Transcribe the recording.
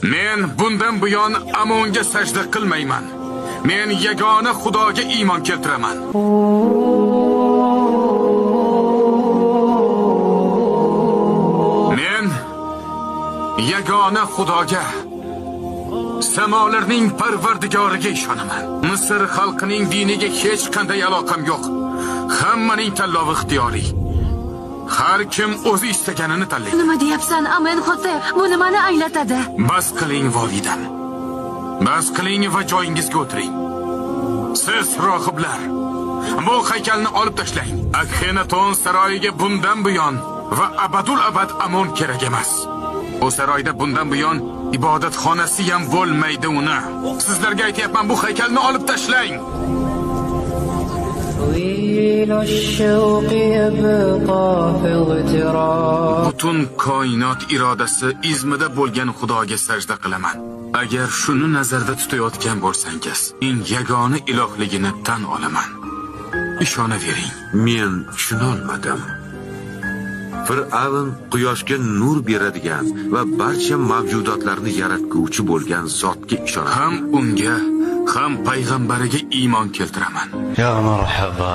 Men bundan buyon Amonga sajda qilmayman. Men yagona Xudoga iymon keltiraman. Men yagona Xudoga, samolarning parvardigoriga ishonaman. Misr xalqining diniga hech qanday aloqam yo'q. Hammaning tanlovi ixtiyoriy. Har kim o'zi istaganini tanlaydi. Nima deyapsan, Amenhotep? Bu nimani anglatadi? Bas qiling, volidam. Bas qiling va joyingizga o'tiring. Siz rohiblar, bu haykalni olib tashlang. Akhenaton saroyiga bundan buyon va abadul abad Amon kerak emas. Bu saroyda bundan buyon ibodatxonasi ham bo'lmaydi uni. Sizlarga aytayapman, bu haykalni olib tashlang. Butun koinot irodasi izmida bo'lgan Xudoga sajda qilaman. Agar shuni nazarda tutayotgan bo'lsangiz, eng yagona ilohligini tan olaman. Ishonavering. Men tushunolmadim. Fir'avn quyoshga nur beradigan va barcha mavjudotlarni yaratguvchi bo'lgan zotga ishonaman. Ham unga, ham payg'ambariga iymon keltiraman. Ya marhaba.